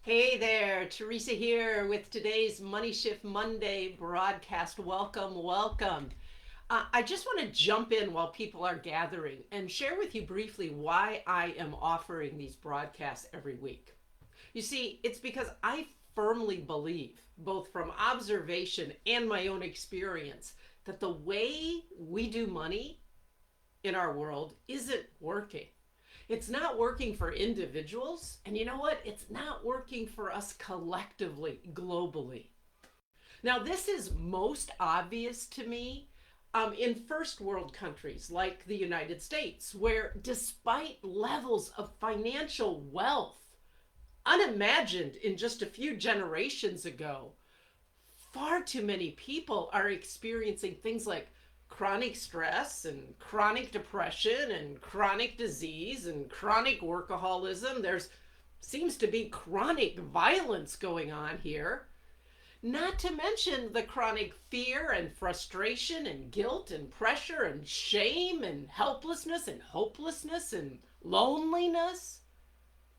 Hey there, Teresa here with today's Money Shift Monday broadcast. Welcome. I just want to jump in while people are gathering and share with you briefly why I am offering these broadcasts every week. You see, it's because I firmly believe, both from observation and my own experience, that the way we do money in our world isn't working. It's not working for individuals. And you know what? It's not working for us collectively, globally. Now, this is most obvious to me in first world countries like the United States, where despite levels of financial wealth unimagined in just a few generations ago, far too many people are experiencing things like chronic stress and chronic depression and chronic disease and chronic workaholism. There's seems to be chronic violence going on here. Not to mention the chronic fear and frustration and guilt and pressure and shame and helplessness and hopelessness and loneliness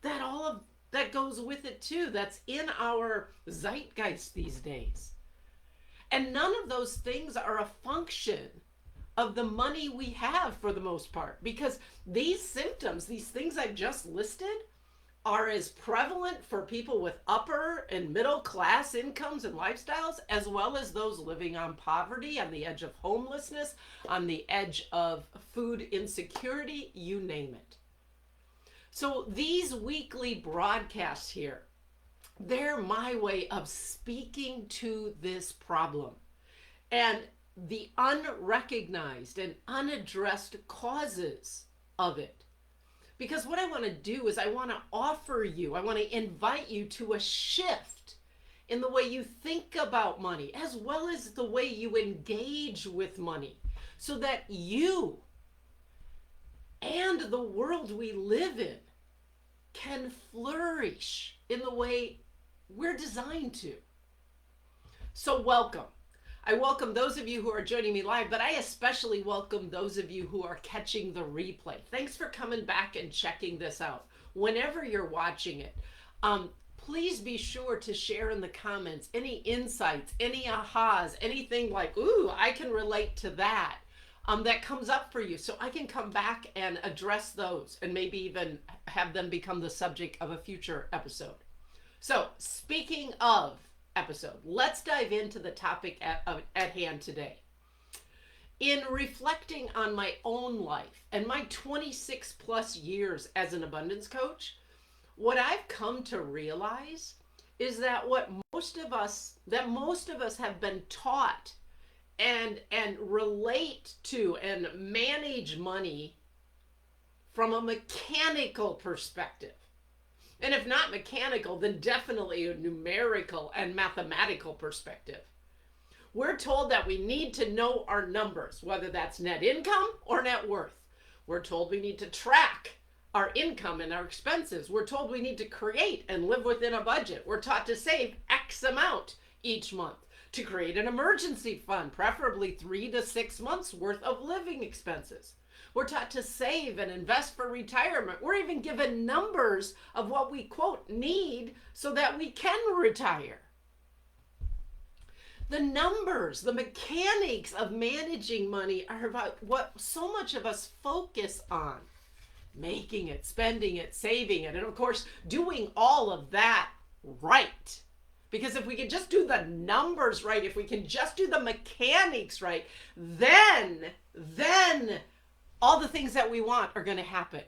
that all of that goes with it too. That's in our zeitgeist these days. And none of those things are a function of the money we have for the most part, because these symptoms, these things I've just listed, are as prevalent for people with upper and middle class incomes and lifestyles, as well as those living on poverty, on the edge of homelessness, on the edge of food insecurity, you name it. So these weekly broadcasts here, they're my way of speaking to this problem and the unrecognized and unaddressed causes of it. Because what I want to do is I want to offer you, I want to invite you to a shift in the way you think about money, as well as the way you engage with money, so that you and the world we live in can flourish in the way we're designed to. So welcome. I welcome those of you who are joining me live, but I especially welcome those of you who are catching the replay. Thanks for coming back and checking this out. Whenever you're watching it, please be sure to share in the comments any insights, any ahas, anything like, ooh, I can relate to that, that comes up for you. So I can come back and address those and maybe even have them become the subject of a future episode. So speaking of episode, let's dive into the topic at hand today. In reflecting on my own life and my 26 plus years as an abundance coach, what I've come to realize is that most of us have been taught and relate to and manage money from a mechanical perspective. And if not mechanical, then definitely a numerical and mathematical perspective. We're told that we need to know our numbers, whether that's net income or net worth. We're told we need to track our income and our expenses. We're told we need to create and live within a budget. We're taught to save X amount each month, to create an emergency fund, preferably 3 to 6 months worth of living expenses. We're taught to save and invest for retirement. We're even given numbers of what we, quote, need so that we can retire. The numbers, the mechanics of managing money are about what so much of us focus on. Making it, spending it, saving it, and of course, doing all of that right. Because if we can just do the numbers right, if we can just do the mechanics right, then all the things that we want are going to happen.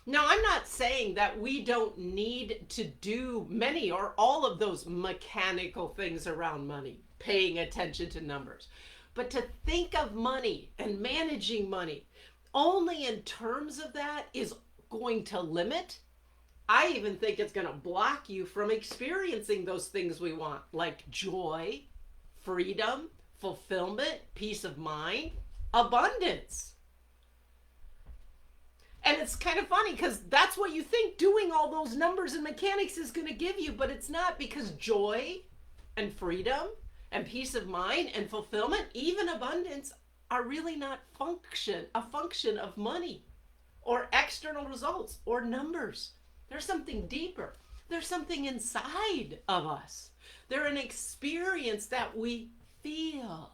Now, I'm not saying that we don't need to do many or all of those mechanical things around money, paying attention to numbers. But to think of money and managing money only in terms of that is going to limit. I even think it's going to block you from experiencing those things we want, like joy, freedom, fulfillment, peace of mind, abundance. And it's kind of funny because that's what you think doing all those numbers and mechanics is going to give you, but it's not, because joy and freedom and peace of mind and fulfillment, even abundance, are really not a function of money or external results or numbers. There's something deeper. They're something inside of us. They're an experience that we feel.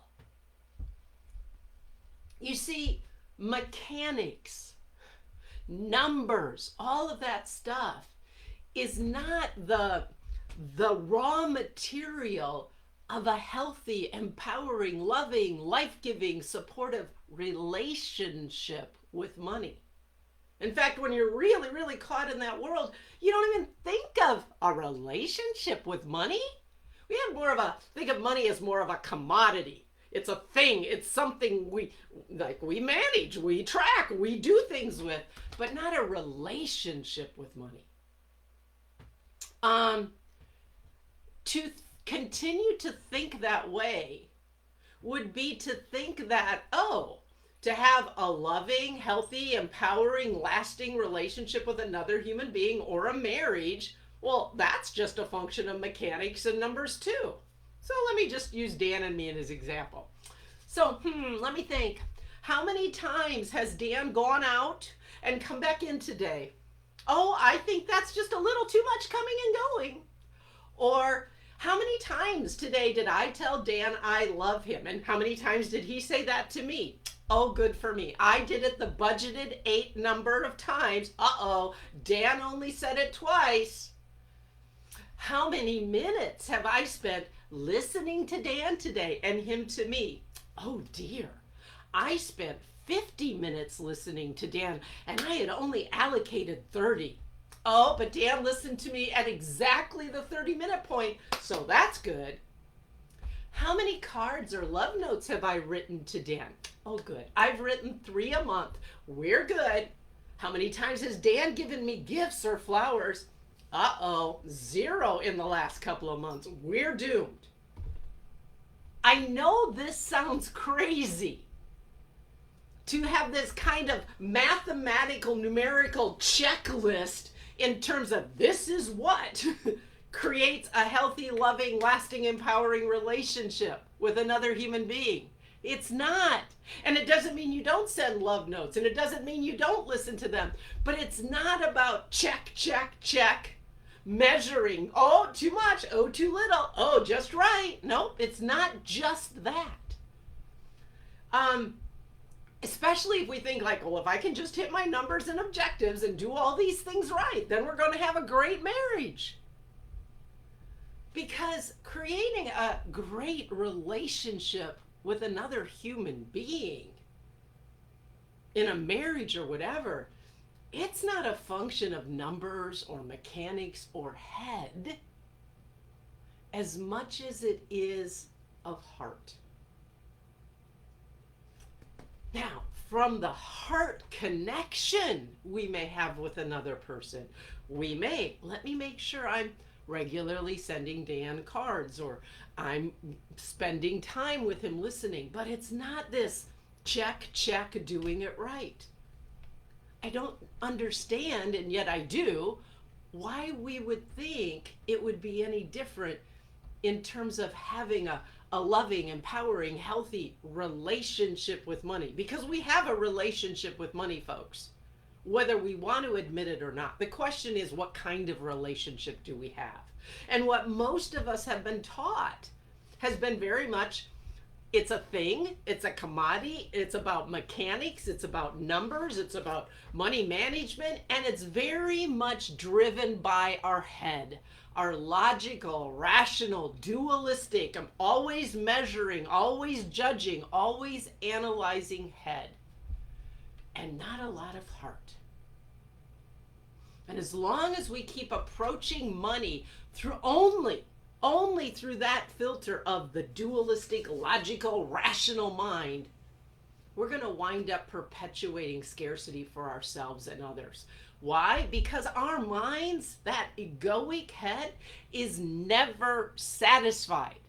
You see, mechanics, numbers, all of that stuff is not the raw material of a healthy, empowering, loving, life-giving, supportive relationship with money. In fact, when you're really, really caught in that world, you don't even think of a relationship with money. We have more of a, think of money as more of a commodity. It's a thing. It's something we manage, we track, we do things with, but not a relationship with money. To continue to think that way would be to think that, oh, to have a loving, healthy, empowering, lasting relationship with another human being or a marriage, well, that's just a function of mechanics and numbers too. So let me just use Dan and me as example. So, let me think. How many times has Dan gone out and come back in today? Oh, I think that's just a little too much coming and going. Or how many times today did I tell Dan I love him? And how many times did he say that to me? Oh, good for me. I did it the budgeted 8 number of times. Uh-oh, Dan only said it twice. How many minutes have I spent listening to Dan today and him to me? Oh dear, I spent 50 minutes listening to Dan and I had only allocated 30. Oh, but Dan listened to me at exactly the 30-minute point, so that's good. How many cards or love notes have I written to Dan? Oh, good. I've written 3 a month. We're good. How many times has Dan given me gifts or flowers? Uh-oh, 0 in the last couple of months. We're doomed. I know this sounds crazy to have this kind of mathematical, numerical checklist in terms of this is what creates a healthy, loving, lasting, empowering relationship with another human being. It's not. And it doesn't mean you don't send love notes, and it doesn't mean you don't listen to them. But it's not about check, check, check, measuring. Oh, too much. Oh, too little. Oh, just right. Nope, it's not just that. Especially if we think like, well, if I can just hit my numbers and objectives and do all these things right, then we're going to have a great marriage. Because creating a great relationship with another human being in a marriage or whatever, it's not a function of numbers or mechanics or head as much as it is of heart. Now, from the heart connection we may have with another person, we may, let me make sure I'm regularly sending Dan cards or I'm spending time with him listening, but it's not this check, check, doing it right. I don't understand, and yet I do, why we would think it would be any different in terms of having a loving, empowering, healthy relationship with money. Because we have a relationship with money, folks, whether we want to admit it or not. The question is, what kind of relationship do we have? And what most of us have been taught has been very much, it's a thing, it's a commodity, it's about mechanics, it's about numbers, it's about money management, and it's very much driven by our head. Our logical, rational, dualistic, I'm always measuring, always judging, always analyzing head, and not a lot of heart. And as long as we keep approaching money through only through that filter of the dualistic, logical, rational mind, we're going to wind up perpetuating scarcity for ourselves and others. Why? Because our minds, that egoic head, is never satisfied.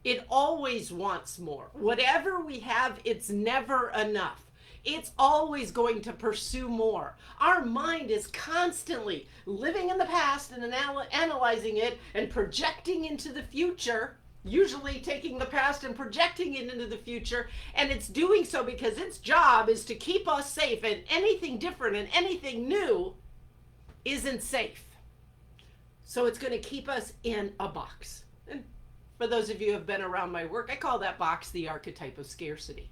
It always wants more. Whatever we have, it's never enough. It's always going to pursue more. Our mind is constantly living in the past and analyzing it and projecting into the future, usually taking the past and projecting it into the future, and it's doing so because its job is to keep us safe, and anything different and anything new isn't safe. So it's going to keep us in a box. And for those of you who have been around my work, I call that box the archetype of scarcity.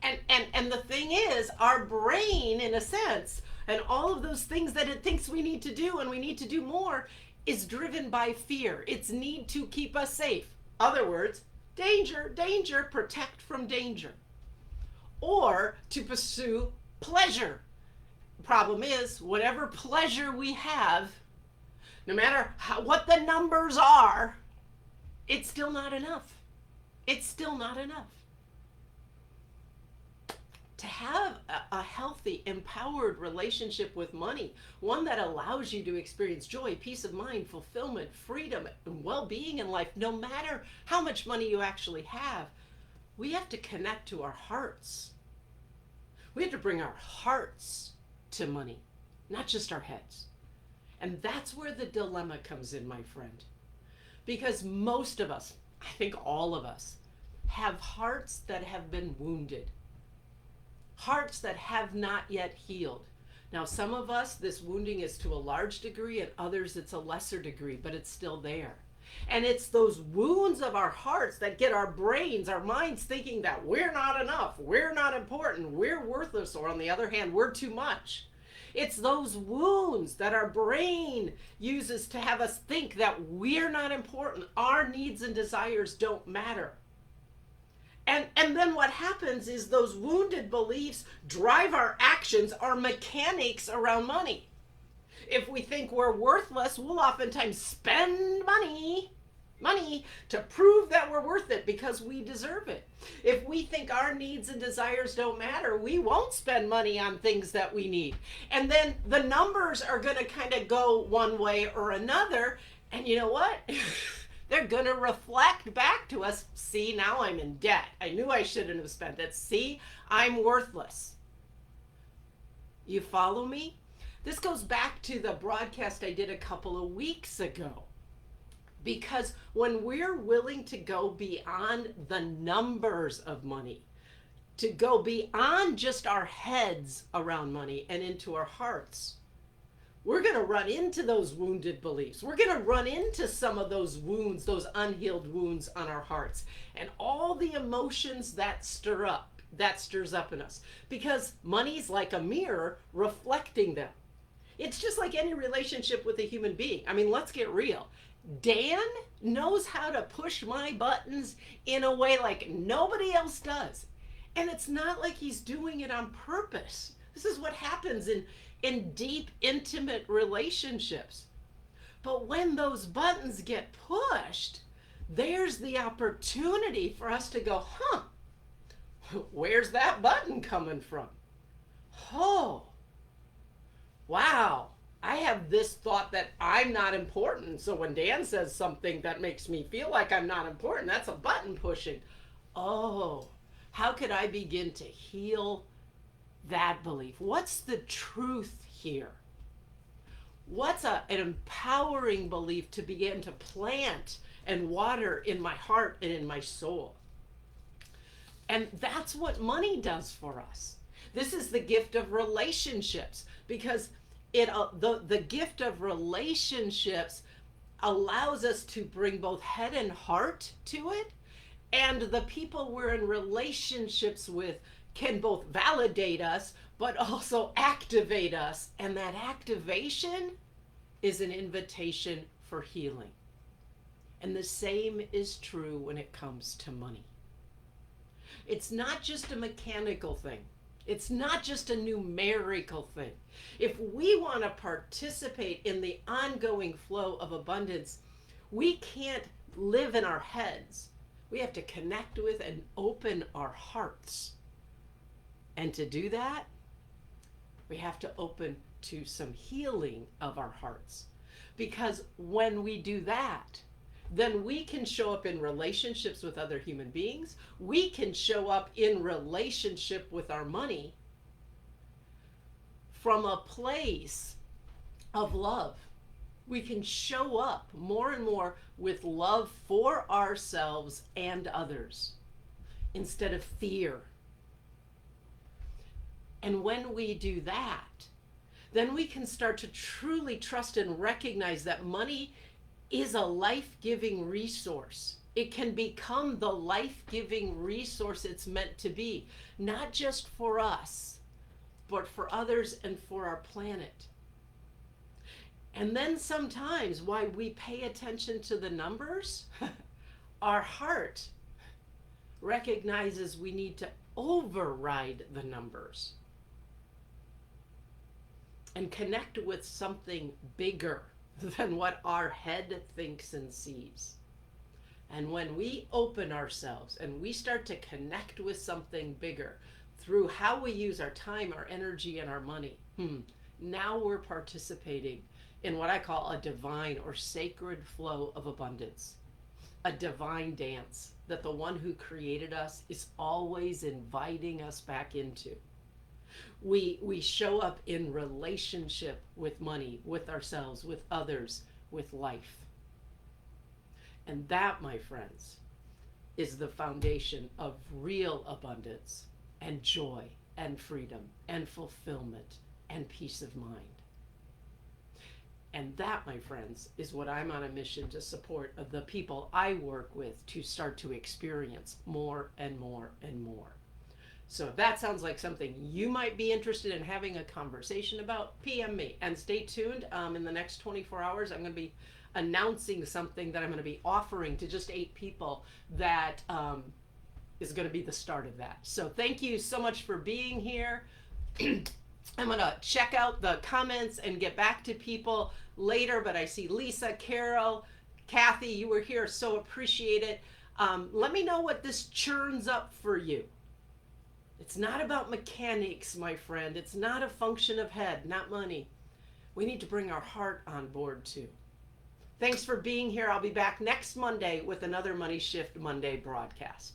And the thing is, our brain, in a sense, and all of those things that it thinks we need to do and we need to do more, is driven by fear. Its need to keep us safe. Other words, danger, danger, protect from danger. Or to pursue pleasure. The problem is, whatever pleasure we have, no matter what the numbers are, it's still not enough. It's still not enough. To have a healthy, empowered relationship with money, one that allows you to experience joy, peace of mind, fulfillment, freedom, and well-being in life, no matter how much money you actually have, we have to connect to our hearts. We have to bring our hearts to money, not just our heads. And that's where the dilemma comes in, my friend. Because most of us, I think all of us, have hearts that have been wounded. Hearts that have not yet healed. Now, some of us, this wounding is to a large degree, and others it's a lesser degree, but it's still there. And it's those wounds of our hearts that get our brains, our minds thinking that we're not enough, we're not important, we're worthless, or on the other hand, we're too much. It's those wounds that our brain uses to have us think that we're not important, our needs and desires don't matter. And then what happens is those wounded beliefs drive our actions, our mechanics around money. If we think we're worthless, we'll oftentimes spend money to prove that we're worth it because we deserve it. If we think our needs and desires don't matter, we won't spend money on things that we need. And then the numbers are going to kind of go one way or another. And you know what? They're going to reflect back to us. See, now I'm in debt. I knew I shouldn't have spent it. See, I'm worthless. You follow me? This goes back to the broadcast I did a couple of weeks ago. Because when we're willing to go beyond the numbers of money, to go beyond just our heads around money and into our hearts, we're going to run into those wounded beliefs. We're going to run into some of those wounds, those unhealed wounds on our hearts, and all the emotions that stirs up in us. Because money's like a mirror reflecting them. It's just like any relationship with a human being. I mean, let's get real. Dan knows how to push my buttons in a way like nobody else does. And it's not like he's doing it on purpose. This is what happens in deep, intimate relationships. But when those buttons get pushed, there's the opportunity for us to go, where's that button coming from? Oh, wow. I have this thought that I'm not important. So when Dan says something that makes me feel like I'm not important, that's a button pushing. Oh, how could I begin to heal that belief? What's the truth here? What's an empowering belief to begin to plant and water in my heart and in my soul? And that's what money does for us. This is the gift of relationships, because the gift of relationships allows us to bring both head and heart to it, and the people we're in relationships with can both validate us but also activate us, and that activation is an invitation for healing. And the same is true when it comes to money. It's not just a mechanical thing. It's not just a numerical thing. If we want to participate in the ongoing flow of abundance, we can't live in our heads. We have to connect with and open our hearts. And to do that, we have to open to some healing of our hearts. Because when we do that, then we can show up in relationships with other human beings. We can show up in relationship with our money from a place of love. We can show up more and more with love for ourselves and others instead of fear. And when we do that, then we can start to truly trust and recognize that money is a life-giving resource. It can become the life-giving resource it's meant to be, not just for us, but for others and for our planet. And then sometimes why we pay attention to the numbers, our heart recognizes we need to override the numbers and connect with something bigger than what our head thinks and sees. And when we open ourselves and we start to connect with something bigger through how we use our time, our energy, and our money, now we're participating in what I call a divine or sacred flow of abundance, a divine dance that the one who created us is always inviting us back into. We show up in relationship with money, with ourselves, with others, with life. And that, my friends, is the foundation of real abundance and joy and freedom and fulfillment and peace of mind. And that, my friends, is what I'm on a mission to support of the people I work with to start to experience more and more and more. So if that sounds like something you might be interested in having a conversation about, PM me. And stay tuned. In the next 24 hours, I'm going to be announcing something that I'm going to be offering to just 8 people that is going to be the start of that. So thank you so much for being here. I'm going to check out the comments and get back to people later, but I see Lisa, Carol, Kathy, you were here, so appreciate it. Let me know what this churns up for you. It's not about mechanics, my friend. It's not a function of head, not money. We need to bring our heart on board too. Thanks for being here. I'll be back next Monday with another Money Shift Monday broadcast.